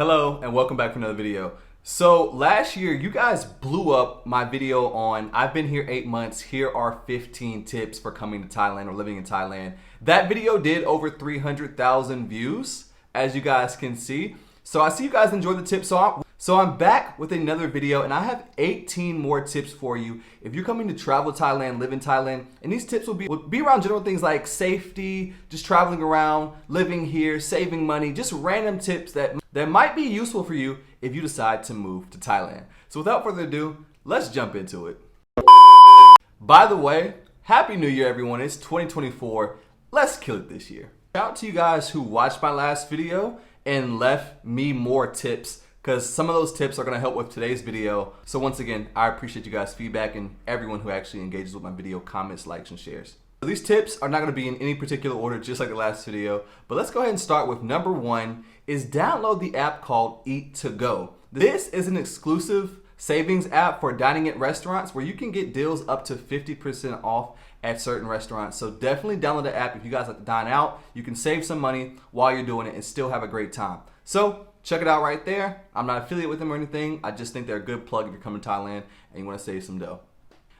Hello and welcome back for another video. So last year you guys blew up my video on I've been here 8 months, here are 15 tips for coming to Thailand or living in Thailand. That video did over 300,000 views, as you guys can see. So I see you guys enjoyed the tips. So I'm back with another video and I have 18 more tips for you if you're coming to travel Thailand, live in Thailand. And these tips will be around general things like safety, just traveling around, living here, saving money, just random tips that might be useful for you if you decide to move to Thailand. So without further ado, let's jump into it. By the way, Happy New Year everyone, it's 2024. Let's kill it this year. Shout out to you guys who watched my last video and left me more tips, because some of those tips are going to help with today's video. So once again, I appreciate you guys' feedback and everyone who actually engages with my video, comments, likes, and shares. So these tips are not going to be in any particular order, just like the last video. But let's go ahead and start with number one is download the app called Eat to Go. This is an exclusive savings app for dining at restaurants where you can get deals up to 50% off at certain restaurants. So definitely download the app if you guys like to dine out. You can save some money while you're doing it and still have a great time. So check it out right there. I'm not affiliated with them or anything. I just think they're a good plug if you're coming to Thailand and you want to save some dough.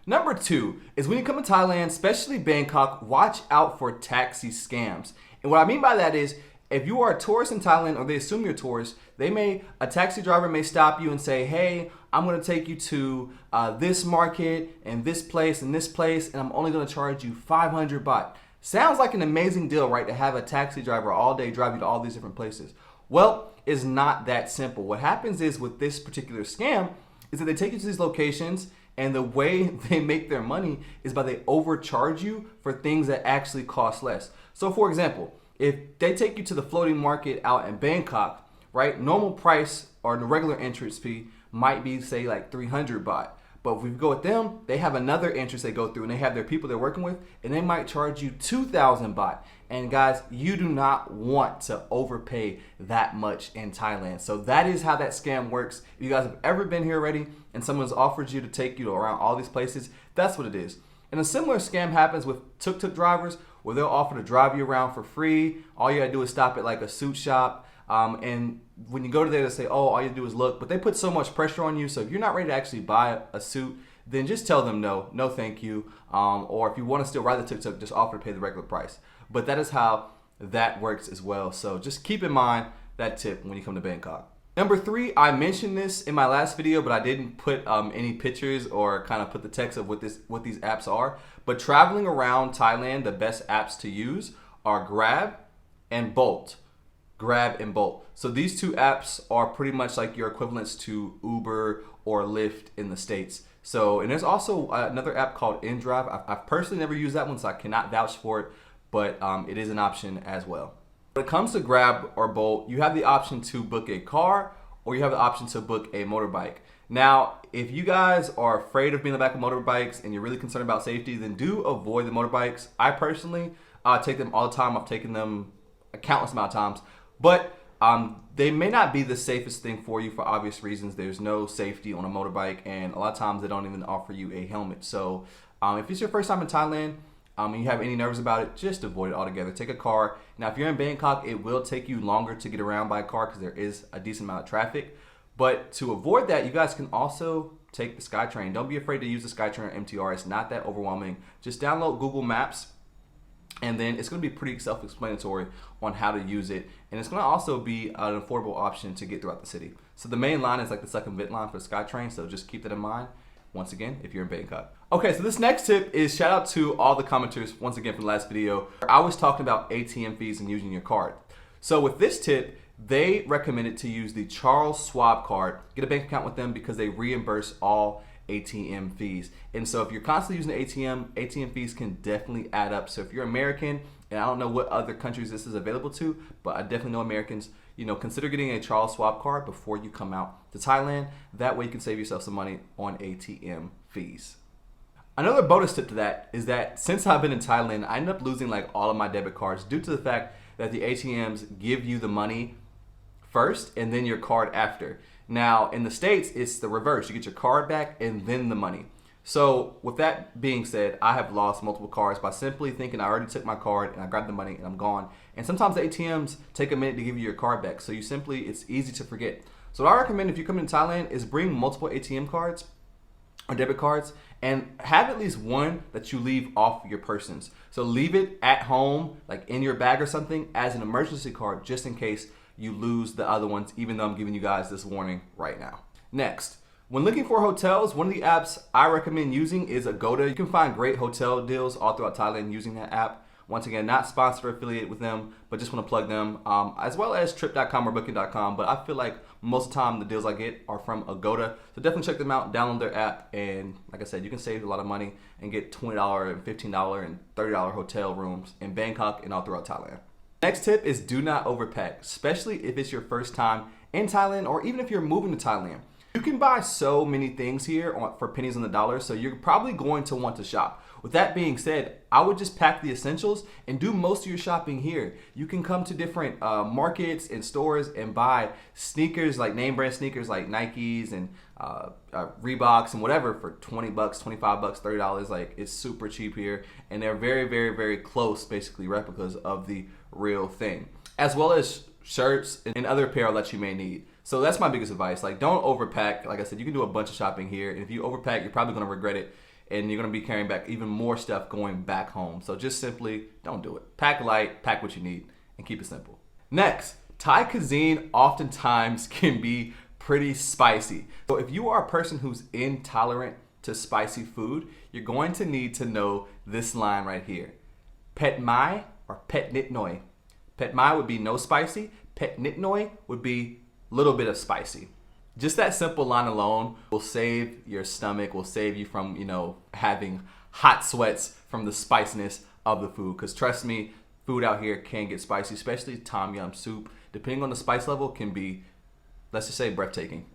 Number two is when you come to Thailand, especially Bangkok, watch out for taxi scams. And what I mean by that is if you are a tourist in Thailand or they assume you're a tourist, a taxi driver may stop you and say, hey, I'm going to take you to this market and this place and I'm only going to charge you 500 baht. Sounds like an amazing deal, right? To have a taxi driver all day drive you to all these different places. Well, it's not that simple. What happens is with this particular scam is that they take you to these locations and the way they make their money is by they overcharge you for things that actually cost less. So for example, if they take you to the floating market out in Bangkok, right, normal price or the regular entrance fee might be say like 300 baht. But if we go with them, they have another entrance they go through and they have their people they're working with and they might charge you 2,000 baht. And guys, you do not want to overpay that much in Thailand. So that is how that scam works. If you guys have ever been here already and someone's offered you to take you around all these places, that's what it is. And a similar scam happens with tuk-tuk drivers where they'll offer to drive you around for free. All you gotta do is stop at like a suit shop. And when you go to there, they say, oh, all you do is look. But they put so much pressure on you. So if you're not ready to actually buy a suit, then just tell them no thank you. Or if you want to still ride the tuk-tuk, just offer to pay the regular price. But that is how that works as well. So just keep in mind that tip when you come to Bangkok. Number three, I mentioned this in my last video, but I didn't put any pictures or kind of put the text of what these apps are. But traveling around Thailand, the best apps to use are Grab and Bolt. Grab and Bolt. So these two apps are pretty much like your equivalents to Uber or Lyft in the States. So, and there's also another app called InDrive. I've personally never used that one, so I cannot vouch for it, but it is an option as well. When it comes to Grab or Bolt, you have the option to book a car or you have the option to book a motorbike. Now, if you guys are afraid of being on the back of motorbikes and you're really concerned about safety, then do avoid the motorbikes. I personally take them all the time. I've taken them a countless amount of times. But they may not be the safest thing for you for obvious reasons. There's no safety on a motorbike, and a lot of times they don't even offer you a helmet. So if it's your first time in Thailand and you have any nerves about it, just avoid it altogether. Take a car. Now, if you're in Bangkok, it will take you longer to get around by a car because there is a decent amount of traffic. But to avoid that, you guys can also take the SkyTrain. Don't be afraid to use the SkyTrain or MTR. It's not that overwhelming. Just download Google Maps. And then it's going to be pretty self-explanatory on how to use it. And it's going to also be an affordable option to get throughout the city. So the main line is like the second bit line for the SkyTrain. So just keep that in mind, once again, if you're in Bangkok. Okay, so this next tip is shout out to all the commenters, once again, from the last video. I was talking about ATM fees and using your card. So with this tip, they recommended to use the Charles Schwab card. Get a bank account with them because they reimburse all ATM fees. And so if you're constantly using the ATM fees can definitely add up. So if you're American, and I don't know what other countries this is available to, but I definitely know Americans, consider getting a Charles Schwab card before you come out to Thailand. That way you can save yourself some money on ATM fees. Another bonus tip to that is that since I've been in Thailand, I ended up losing like all of my debit cards due to the fact that the ATMs give you the money first and then your card after. Now, in the States, it's the reverse. You get your card back and then the money. So with that being said, I have lost multiple cards by simply thinking I already took my card and I grabbed the money and I'm gone. And sometimes the ATMs take a minute to give you your card back. So it's easy to forget. So what I recommend if you come into Thailand is bring multiple ATM cards or debit cards and have at least one that you leave off your persons. So leave it at home, like in your bag or something, as an emergency card just in case you lose the other ones, even though I'm giving you guys this warning right now. Next, when looking for hotels, one of the apps I recommend using is Agoda. You can find great hotel deals all throughout Thailand using that app. Once again, not sponsored or affiliated with them, but just want to plug them, as well as trip.com or booking.com. But I feel like most of the time the deals I get are from Agoda. So definitely check them out, download their app, and like I said, you can save a lot of money and get $20 and $15 and $30 hotel rooms in Bangkok and all throughout Thailand. Next tip is do not overpack, especially if it's your first time in Thailand or even if you're moving to Thailand. You can buy so many things here for pennies on the dollar, so you're probably going to want to shop. With that being said, I would just pack the essentials and do most of your shopping here. You can come to different markets and stores and buy sneakers, like name brand sneakers like Nikes and Reeboks and whatever for 20 bucks, 25 bucks, $30. Like, it's super cheap here, and they're very, very, very close, basically replicas of the real thing, as well as shirts and other apparel that you may need. So that's my biggest advice. Like, don't overpack. Like I said, you can do a bunch of shopping here, and if you overpack, you're probably going to regret it, and you're going to be carrying back even more stuff going back home. So just simply don't do it. Pack light, pack what you need, and keep it simple. Next, Thai cuisine oftentimes can be pretty spicy. So if you are a person who's intolerant to spicy food, you're going to need to know this line right here. Pet mai or pet nit noi. Pet mai would be no spicy. Pet nit noi would be little bit of spicy. Just that simple line alone will save your stomach, will save you from, having hot sweats from the spiciness of the food. Because trust me, food out here can get spicy, especially tom yum soup. Depending on the spice level, can be, let's just say, breathtaking.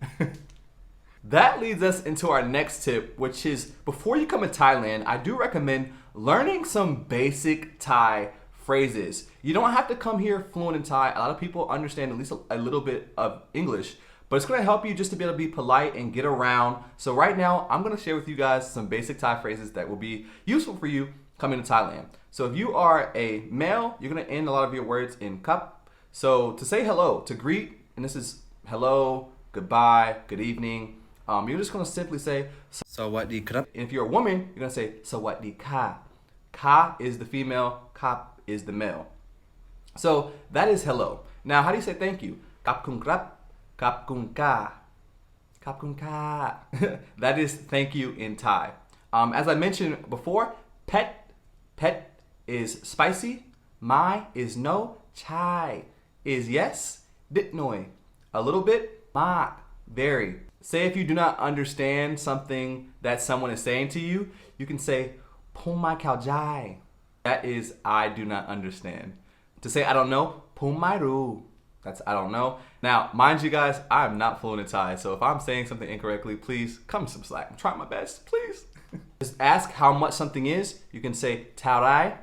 That leads us into our next tip, which is before you come to Thailand, I do recommend learning some basic Thai phrases. You don't have to come here fluent in Thai. A lot of people understand at least a little bit of English, but it's going to help you just to be able to be polite and get around. So right now, I'm going to share with you guys some basic Thai phrases that will be useful for you coming to Thailand. So if you are a male, you're going to end a lot of your words in kap. So to say hello, to greet, and this is hello, goodbye, good evening, you're just going to simply say Sawadee krap. And if you're a woman, you're going to say Sawadee ka. Ka is the female, kap is the male. So that is hello. Now, how do you say thank you? Kap kun krap, kap kun ka, kap kun ka. That is thank you in Thai. As I mentioned before, pet is spicy, mai is no, chai is yes, dit noi, a little bit, mak, very. Say if you do not understand something that someone is saying to you, you can say pum mai khao jai. That is I do not understand. To say I don't know, pum mai ru. That's I don't know. Now, mind you guys, I'm not fluent in Thai, so if I'm saying something incorrectly, please come some slack. I'm trying my best, please. Just ask how much something is. You can say tao rai,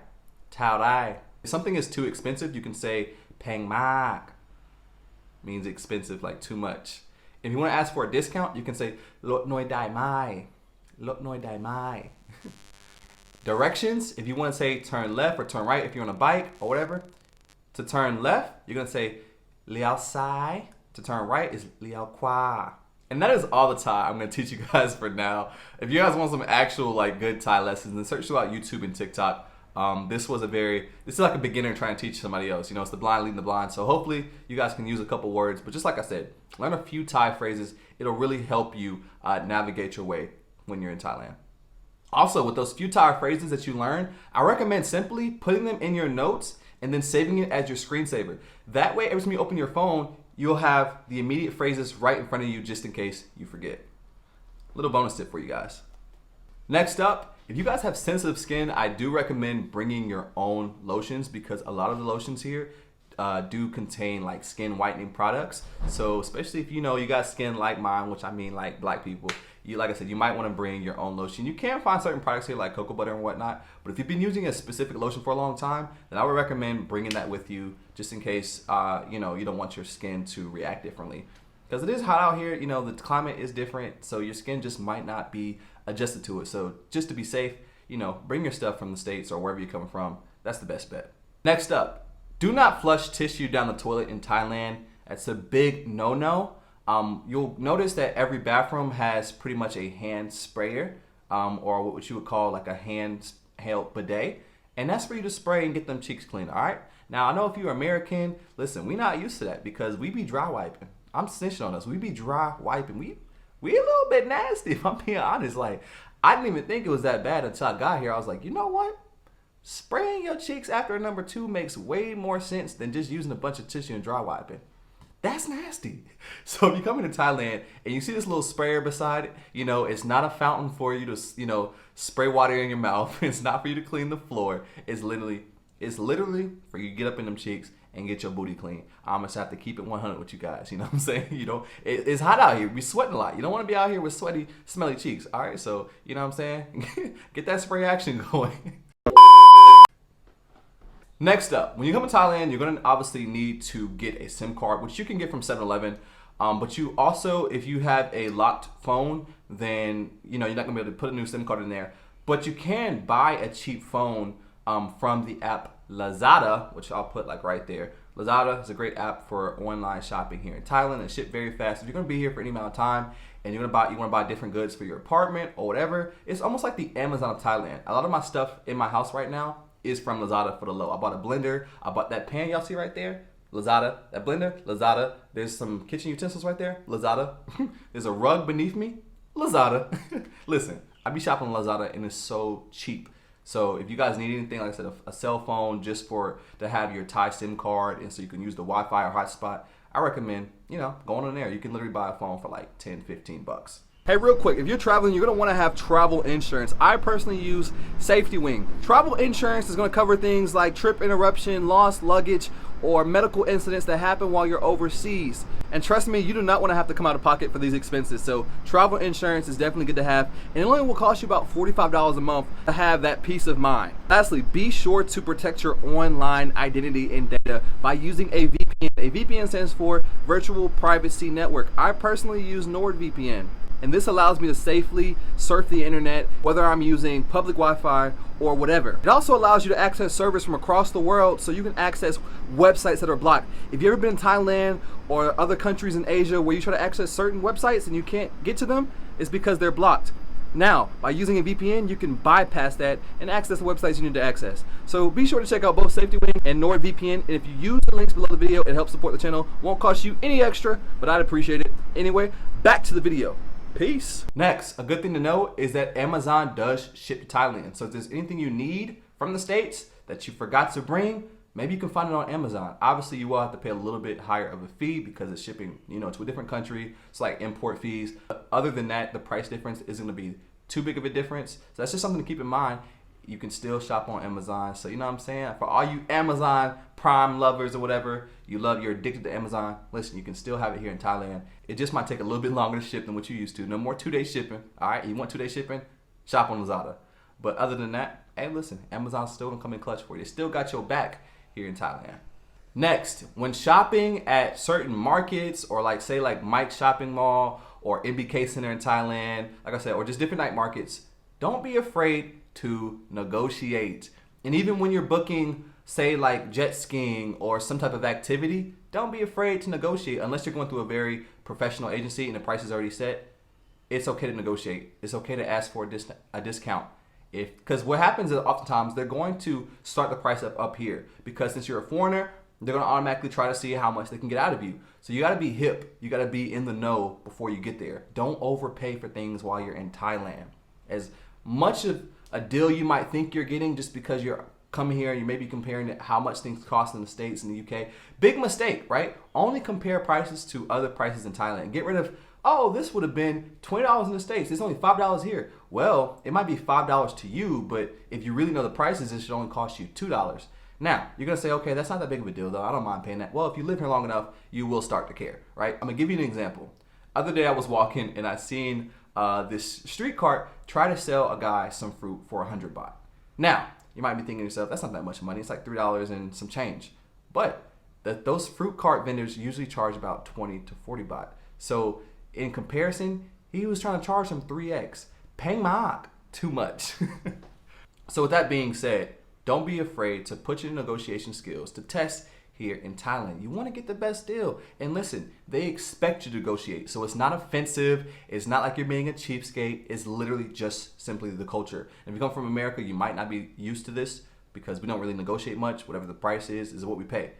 tao rai. If something is too expensive, you can say pang mak. Means expensive, like too much. If you want to ask for a discount, you can say lot noi dai mai, lot noi dai mai. Directions, if you want to say turn left or turn right, if you're on a bike or whatever, to turn left, you're going to say liao sai. To turn right is liao kwa. And that is all the Thai I'm going to teach you guys for now. If you guys want some actual good Thai lessons, then search throughout YouTube and TikTok. This is like a beginner trying to teach somebody else. It's the blind leading the blind. So hopefully you guys can use a couple words. But just like I said, learn a few Thai phrases. It'll really help you navigate your way when you're in Thailand. Also, with those few Thai phrases that you learn, I recommend simply putting them in your notes and then saving it as your screensaver. That way, every time you open your phone, you'll have the immediate phrases right in front of you just in case you forget. Little bonus tip for you guys. Next up, if you guys have sensitive skin, I do recommend bringing your own lotions because a lot of the lotions here do contain skin whitening products. So especially if you got skin like mine, which I mean like black people, like I said, you might want to bring your own lotion. You can find certain products here like cocoa butter and whatnot, but if you've been using a specific lotion for a long time, then I would recommend bringing that with you just in case you don't want your skin to react differently. because it is hot out here. You know, the climate is different, so your skin just might not be adjusted to it. So just to be safe, you know, bring your stuff from the States or wherever you're coming from. That's the best bet. Next up, do not flush tissue down the toilet in Thailand. That's a big no-no. You'll notice that every bathroom has pretty much a hand sprayer, or what you would call like a handheld bidet. And that's for you to spray and get them cheeks clean, all right? Now, I know if you're American, listen, we not used to that because we be dry wiping. I'm snitching on us. We be dry wiping. We a little bit nasty, if I'm being honest. Like, I didn't even think it was that bad until I got here. I was like, you know what? Spraying your cheeks after number 2 makes way more sense than just using a bunch of tissue and dry wiping. That's nasty. So if you come into Thailand and you see this little sprayer beside it, you know, it's not a fountain for you to, you know, spray water in your mouth. It's not for you to clean the floor. It's literally for you to get up in them cheeks and get your booty clean. I'm just have to keep it 100 with you guys. You know what I'm saying? You know, it's hot out here. We sweating a lot. You don't want to be out here with sweaty, smelly cheeks. All right. So, you know what I'm saying? Get that spray action going. Next up, when you come to Thailand, you're going to obviously need to get a SIM card, which you can get from 7-Eleven. But you also, if you have a locked phone, then, you know, you're not going to be able to put a new SIM card in there. But you can buy a cheap phone from the app Lazada, which I'll put like right there. Lazada is a great app for online shopping here in Thailand. It ships very fast. If you're going to be here for any amount of time and you want to buy different goods for your apartment or whatever, it's almost like the Amazon of Thailand. A lot of my stuff in my house right now is from Lazada for the low. I bought a blender. I bought that pan y'all see right there. Lazada. That blender, Lazada. There's some kitchen utensils right there. Lazada. There's a rug beneath me. Lazada. Listen, I be shopping on Lazada and it's so cheap. So if you guys need anything, like I said, a cell phone just to have your Thai SIM card and so you can use the Wi-Fi or hotspot, I recommend, you know, going on there. You can literally buy a phone for like 10, 15 bucks. Hey, real quick, if you're traveling, you're going to want to have travel insurance. I personally use Safety Wing. Travel insurance is going to cover things like trip interruption, lost luggage, or medical incidents that happen while you're overseas. And trust me, you do not want to have to come out of pocket for these expenses. So travel insurance is definitely good to have. And it only will cost you about $45 a month to have that peace of mind. Lastly, be sure to protect your online identity and data by using a VPN. A VPN stands for Virtual Privacy Network. I personally use NordVPN. And this allows me to safely surf the internet, whether I'm using public Wi-Fi or whatever. It also allows you to access servers from across the world so you can access websites that are blocked. If you've ever been in Thailand or other countries in Asia where you try to access certain websites and you can't get to them, it's because they're blocked. Now, by using a VPN, you can bypass that and access the websites you need to access. So be sure to check out both Safety Wing and NordVPN. And if you use the links below the video, it helps support the channel. Won't cost you any extra, but I'd appreciate it. Anyway, back to the video. Peace. Next, a good thing to know is that Amazon does ship to Thailand. So if there's anything you need from the States that you forgot to bring, maybe you can find it on Amazon. Obviously, you will have to pay a little bit higher of a fee because it's shipping, you know, to a different country. It's like import fees. But other than that, the price difference isn't going to be too big of a difference. So that's just something to keep in mind. You can still shop on Amazon. So you know what I'm saying? For all you Amazon Prime lovers or whatever, you're addicted to Amazon, listen, you can still have it here in Thailand. It just might take a little bit longer to ship than what you used to. No more 2-day shipping. All right, you want 2-day shipping? Shop on Lazada. But other than that, hey, listen, Amazon's still gonna come in clutch for you. They still got your back here in Thailand. Next, when shopping at certain markets or like say like Mike's Shopping Mall or MBK Center in Thailand, like I said, or just different night markets, don't be afraid to negotiate. And even when you're booking, say like jet skiing or some type of activity, don't be afraid to negotiate unless you're going through a very professional agency and the price is already set. It's okay to negotiate. It's okay to ask for a discount. Because what happens is oftentimes they're going to start the price up here because since you're a foreigner, they're going to automatically try to see how much they can get out of you. So you got to be hip. You got to be in the know before you get there. Don't overpay for things while you're in Thailand. As much of a deal you might think you're getting just because you're coming here and you may be comparing it how much things cost in the States and the UK. Big mistake, right? Only compare prices to other prices in Thailand. Get rid of, oh, this would have been $20 in the States. It's only $5 here. Well, it might be $5 to you, but if you really know the prices, it should only cost you $2. Now, you're going to say, okay, that's not that big of a deal, though. I don't mind paying that. Well, if you live here long enough, you will start to care, right? I'm going to give you an example. Other day I was walking and I seen this street cart try to sell a guy some fruit for 100 baht. Now, you might be thinking to yourself, that's not that much money. It's like $3 and some change. But those fruit cart vendors usually charge about 20 to 40 baht. So in comparison, he was trying to charge him 3x. Peng Maak, too much. So with that being said, don't be afraid to put your negotiation skills to test here in Thailand. You want to get the best deal. And listen, they expect you to negotiate. So it's not offensive. It's not like you're being a cheapskate. It's literally just simply the culture. And if you come from America, you might not be used to this because we don't really negotiate much. Whatever the price is what we pay.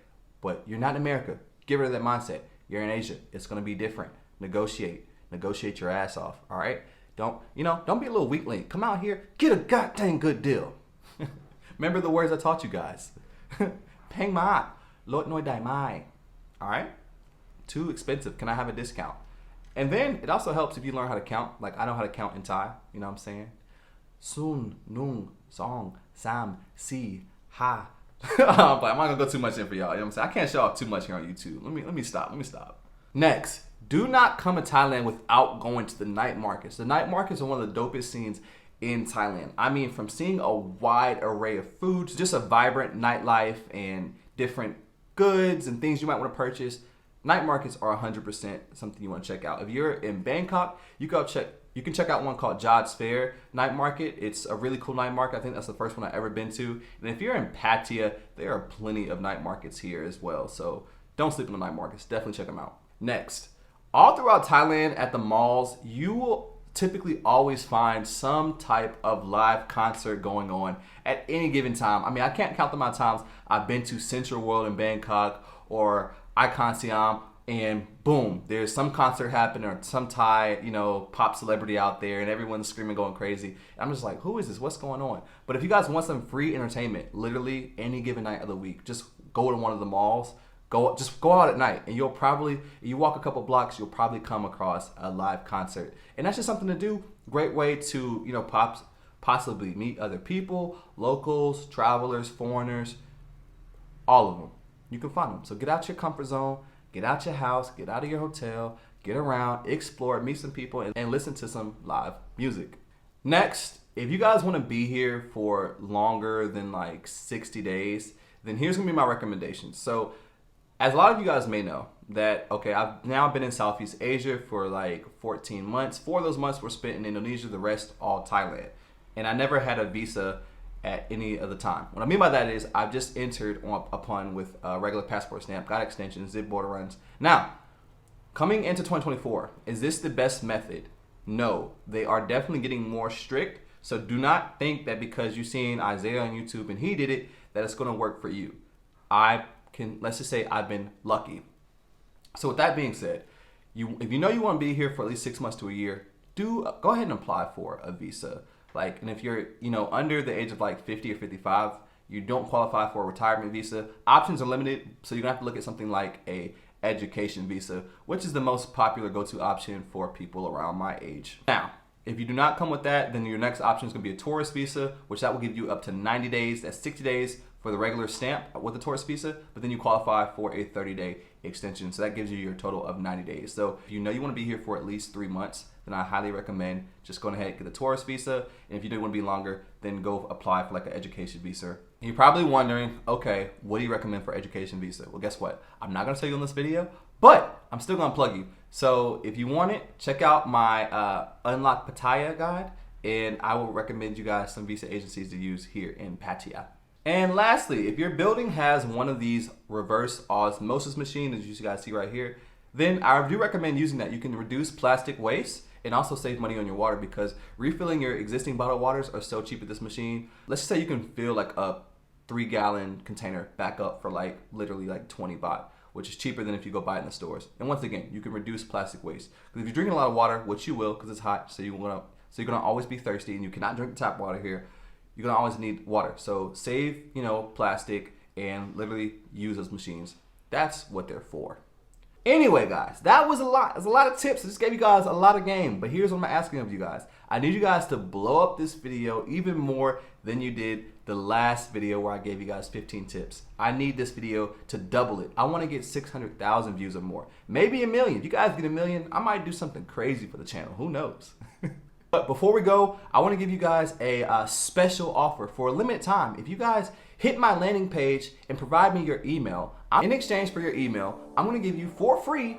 But you're not in America. Get rid of that mindset. You're in Asia. It's going to be different. Negotiate. Negotiate your ass off. All right? Don't be a little weakling. Come out here, get a goddamn good deal. Remember the words I taught you guys. Peng Maak. Lot Noi Dai Mai. Alright? Too expensive. Can I have a discount? And then it also helps if you learn how to count. Like I know how to count in Thai. You know what I'm saying? Sun, Nung, Song, Sam, Si, Ha. But I'm not gonna go too much in for y'all. You know what I'm saying? I can't show off too much here on YouTube. Let me stop. Next, do not come to Thailand without going to the night markets. The night markets are one of the dopest scenes in Thailand. I mean, from seeing a wide array of foods, just a vibrant nightlife and different goods and things you might want to purchase. Night markets are 100% something you want to check out. If you're in Bangkok, you can check out one called Jod's Fair Night Market. It's a really cool night market. I think that's the first one I've ever been to. And if you're in Pattaya, there are plenty of night markets here as well. So don't sleep on the night markets. Definitely check them out. Next, all throughout Thailand at the malls, you will typically always find some type of live concert going on at any given time. I mean, I can't count the amount of times I've been to Central World in Bangkok or Icon Siam, and boom, there's some concert happening or some Thai, pop celebrity out there and everyone's screaming, going crazy. I'm just like, who is this? What's going on? But if you guys want some free entertainment, literally any given night of the week, just go to one of the malls. Just go out at night, and you walk a couple blocks, you'll probably come across a live concert. And that's just something to do. Great way to, possibly meet other people, locals, travelers, foreigners, all of them. You can find them. So get out your comfort zone, get out your house, get out of your hotel, get around, explore, meet some people, and listen to some live music. Next, if you guys want to be here for longer than like 60 days, then here's going to be my recommendation. So as a lot of you guys may know that, okay, I've now been in Southeast Asia for like 14 months. 4 of those months were spent in Indonesia, the rest all Thailand. And I never had a visa at any of the time. What I mean by that is I've just entered upon with a regular passport stamp, got extensions, did border runs. Now, coming into 2024, is this the best method? No, they are definitely getting more strict. So do not think that because you've seen Isaiah on YouTube and he did it, that it's gonna work for you. Let's just say I've been lucky. So with that being said, if you know you want to be here for at least 6 months to a year, go ahead and apply for a visa. And if you're under the age of like 50 or 55, you don't qualify for a retirement visa. Options are limited, so you're gonna have to look at something like a education visa, which is the most popular go-to option for people around my age. Now, if you do not come with that, then your next option is gonna be a tourist visa, which that will give you up to 90 days. That's 60 days for the regular stamp with the tourist visa, but then you qualify for a 30-day extension. So that gives you your total of 90 days. So if you know you want to be here for at least 3 months, then I highly recommend just going ahead and get the tourist visa. And if you do want to be longer, then go apply for like an education visa. And you're probably wondering, okay, what do you recommend for education visa? Well, guess what? I'm not going to tell you in this video, but I'm still going to plug you. So if you want it, check out my Unlock Pattaya guide, and I will recommend you guys some visa agencies to use here in Pattaya. And lastly, if your building has one of these reverse osmosis machines, as you guys see right here, then I do recommend using that. You can reduce plastic waste and also save money on your water, because refilling your existing bottled waters are so cheap with this machine. Let's just say you can fill like a 3-gallon container back up for like literally like 20 baht, which is cheaper than if you go buy it in the stores. And once again, you can reduce plastic waste. Because if you're drinking a lot of water, which you will because it's hot, so you're gonna always be thirsty, and you cannot drink the tap water here. You're gonna always need water. So save, plastic and literally use those machines. That's what they're for. Anyway, guys, that was a lot. There's a lot of tips. I just gave you guys a lot of game. But here's what I'm asking of you guys. I need you guys to blow up this video even more than you did the last video where I gave you guys 15 tips. I need this video to double it. I want to get 600,000 views or more. Maybe 1 million. If you guys get 1 million, I might do something crazy for the channel. Who knows? But before we go, I want to give you guys a special offer for a limited time. If you guys hit my landing page and provide me your email, in exchange for your email, I'm going to give you for free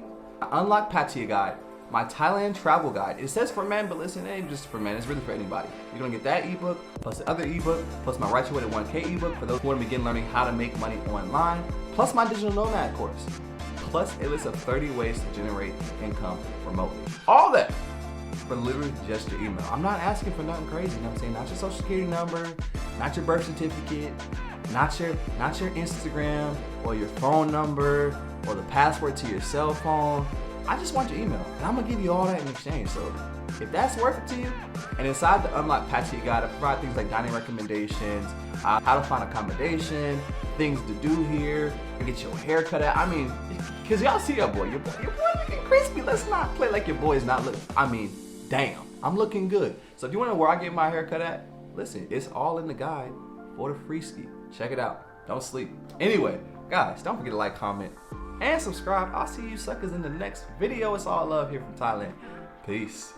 Unlock Pattaya guide, my Thailand travel guide. It says for men, but listen, it ain't just for men. It's really for anybody. You're gonna get that ebook, plus the other ebook, plus my Write Your Way to 1K ebook for those who want to begin learning how to make money online, plus my digital nomad course, plus a list of 30 ways to generate income remotely. All that for literally just your email. I'm not asking for nothing crazy. You know what I'm saying? Not your social security number, not your birth certificate, not your Instagram or your phone number or the password to your cell phone. I just want your email, and I'm gonna give you all that in exchange. So if that's worth it to you, and inside the Unlock Pattaya guide, I provide things like dining recommendations, how to find accommodation, things to do here, and get your hair cut out. I mean, cause y'all see your boy looking crispy. Let's not play like your boy is not looking. I mean, damn, I'm looking good. So if you wanna know where I get my hair cut at, listen, it's all in the guide for the free ski. Check it out. Don't sleep. Anyway, guys, don't forget to like, comment, and subscribe. I'll see you suckers in the next video. It's all love here from Thailand. Peace.